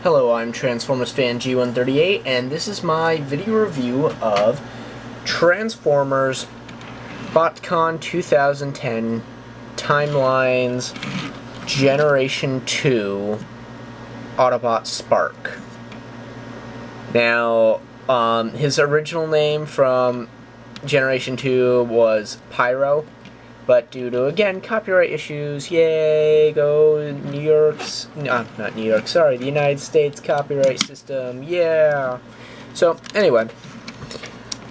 Hello, I'm Transformers fan G138, and this is my video review of Transformers Botcon 2010 Timelines Generation 2 Autobot Spark. Now, his original name from Generation 2 was Pyro, but due to, again, copyright issues, yay, go New York's, no, not New York, sorry, the United States copyright system, yeah. So, anyway,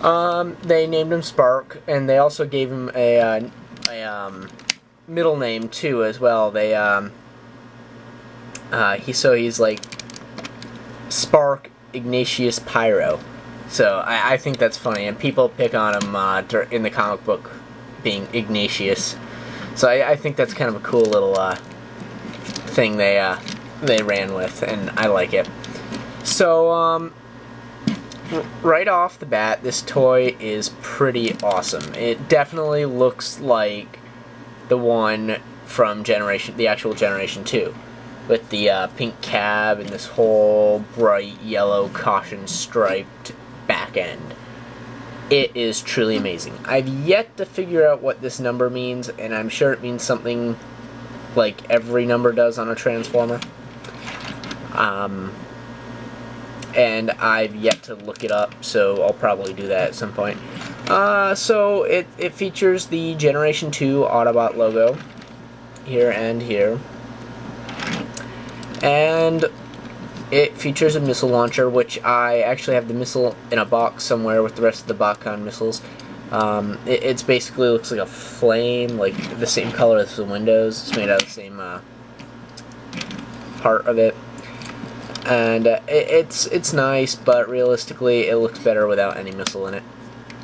they named him Spark, and they also gave him a middle name, too, as well. They, he's like Spark Ignatius Pyro. So, I think that's funny, and people pick on him in the comic book being Ignatius. So I think that's kind of a cool little thing they ran with, and I like it. So right off the bat, this toy is pretty awesome. It definitely looks like the one from the actual Generation 2, with the pink cab and this whole bright yellow caution striped back end. It is truly amazing. I've yet to figure out what this number means, and I'm sure it means something like every number does on a Transformer. And I've yet to look it up, so I'll probably do that at some point. So it features the Generation 2 Autobot logo here and here. And it features a missile launcher, which I actually have the missile in a box somewhere with the rest of the Botcon missiles. It's basically looks like a flame, like the same color as the windows. It's made out of the same part of it. And it's nice, but realistically it looks better without any missile in it.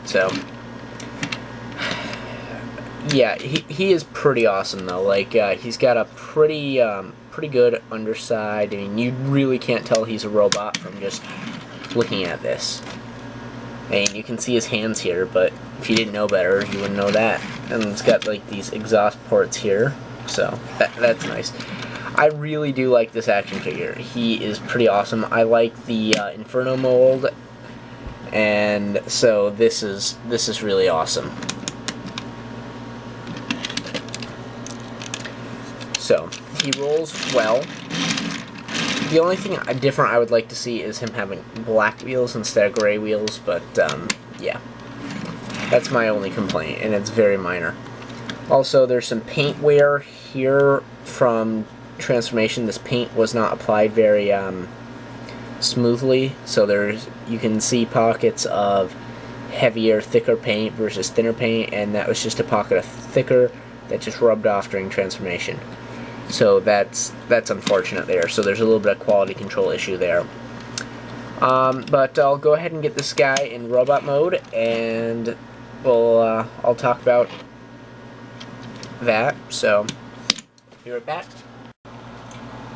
So, yeah, he is pretty awesome though. Like, he's got a pretty good underside. I mean, you really can't tell he's a robot from just looking at this. I mean, you can see his hands here, but if you didn't know better, you wouldn't know that. And it's got like these exhaust ports here, so that's nice. I really do like this action figure. He is pretty awesome. I like the Inferno mold, and so this is really awesome. So, he rolls well. The only thing different I would like to see is him having black wheels instead of gray wheels, but, yeah. That's my only complaint, and it's very minor. Also, there's some paint wear here from Transformation. This paint was not applied very, smoothly, so you can see pockets of heavier, thicker paint versus thinner paint, and that was just a pocket of thicker that just rubbed off during Transformation. So that's unfortunate there. So there's a little bit of quality control issue there. But I'll go ahead and get this guy in robot mode, and I'll talk about that. So be right back.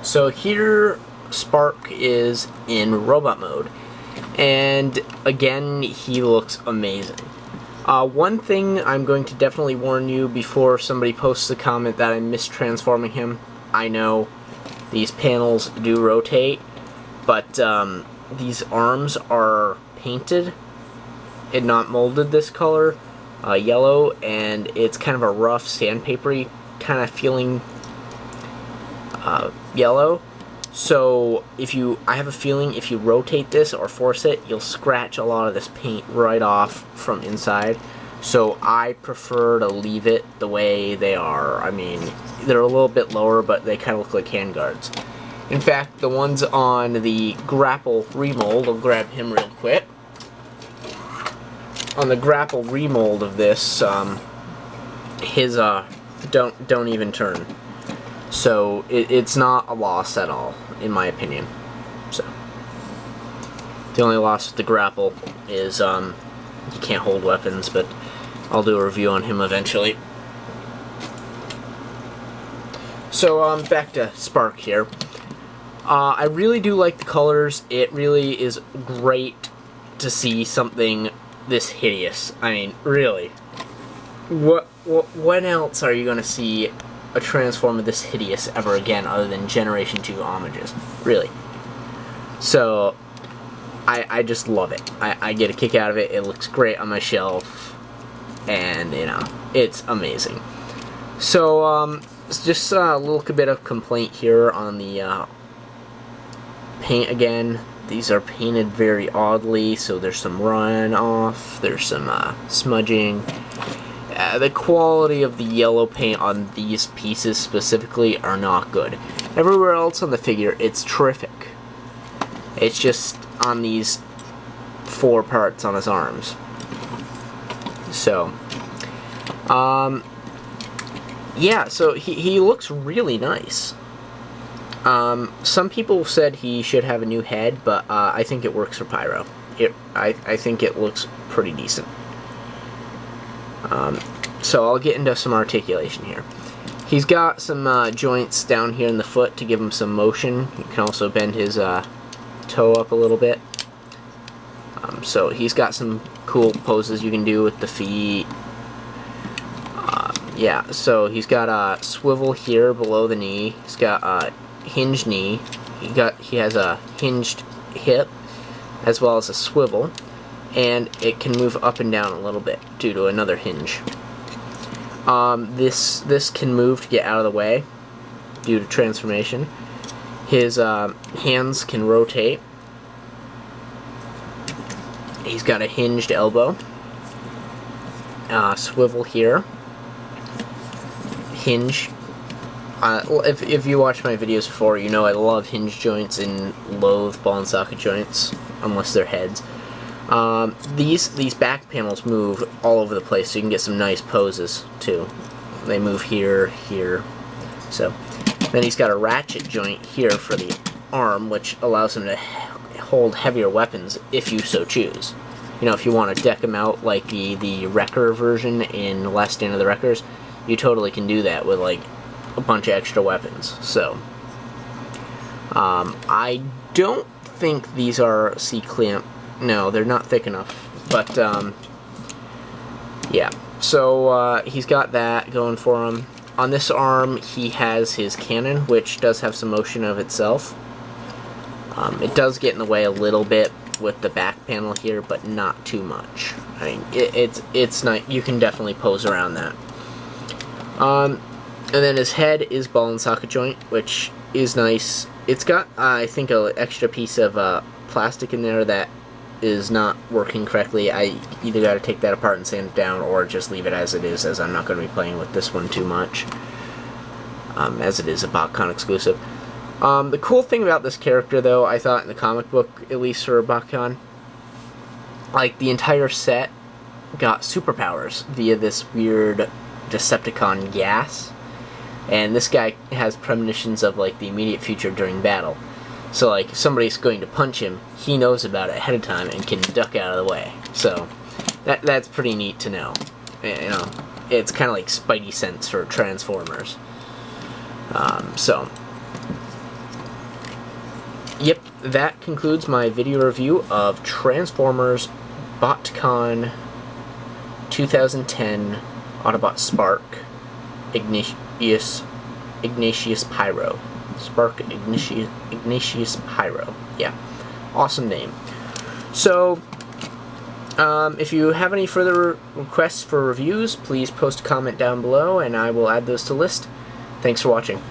So here Spark is in robot mode, and again he looks amazing. One thing I'm going to definitely warn you before somebody posts a comment that I'm mistransforming him. I know these panels do rotate, but these arms are painted and not molded this color, yellow, and it's kind of a rough sandpapery kind of feeling yellow. So I have a feeling if you rotate this or force it, you'll scratch a lot of this paint right off from inside. So I prefer to leave it the way they are. I mean, they're a little bit lower, but they kind of look like handguards. In fact, the ones on the Grapple remold, I'll grab him real quick. On the Grapple remold of this, his don't even turn. So it's not a loss at all, in my opinion. So the only loss with the Grapple is he can't hold weapons, but I'll do a review on him eventually. So back to Spark here. I really do like the colors. It really is great to see something this hideous. I mean, really. When else are you going to see a Transformer this hideous ever again other than Generation 2 homages? Really. So I just love it. I get a kick out of it. It looks great on my shelf, and you know, it's amazing. So it's just a little bit of complaint here on the paint again. These are painted very oddly, so there's some runoff, there's some smudging. The quality of the yellow paint on these pieces specifically are not good. Everywhere else on the figure, it's terrific. It's just on these 4 parts on his arms. So, yeah, so he looks really nice. Some people said he should have a new head, but I think it works for Pyro. I think it looks pretty decent. So I'll get into some articulation here. He's got some joints down here in the foot to give him some motion. You can also bend his toe up a little bit. So he's got some cool poses you can do with the feet. Yeah, so he's got a swivel here below the knee. He's got a hinged knee. He has a hinged hip as well as a swivel, and it can move up and down a little bit due to another hinge. This can move to get out of the way due to transformation. His hands can rotate. He's got a hinged elbow. Swivel here. Hinge. If you watch my videos before, you know I love hinge joints and loathe ball and socket joints, unless they're heads. These back panels move all over the place, so you can get some nice poses too. They move here, here. So then he's got a ratchet joint here for the arm, which allows him to hold heavier weapons if you so choose. You know, if you want to deck them out like the Wrecker version in Last Stand of the Wreckers, you totally can do that with like a bunch of extra weapons. So I don't think these are C-clamp. No, they're not thick enough. But yeah, so he's got that going for him. On this arm, he has his cannon, which does have some motion of itself. It does get in the way a little bit with the back panel here, but not too much. I mean, it's not. You can definitely pose around that. And then his head is ball and socket joint, which is nice. It's got, I think, an extra piece of plastic in there that is not working correctly. I either got to take that apart and sand it down, or just leave it as it is, as I'm not going to be playing with this one too much, as it is a Botcon exclusive. The cool thing about this character, though, I thought in the comic book, at least for Botcon, like, the entire set got superpowers via this weird Decepticon gas, and this guy has premonitions of, like, the immediate future during battle. So, like, if somebody's going to punch him, he knows about it ahead of time and can duck out of the way. So, that's pretty neat to know. You know, it's kind of like Spidey sense for Transformers. So, yep, that concludes my video review of Transformers Botcon 2010 Autobot Spark Ignatius Pyro. Spark Ignatius Pyro. Yeah, awesome name. So, if you have any further requests for reviews, please post a comment down below and I will add those to the list. Thanks for watching.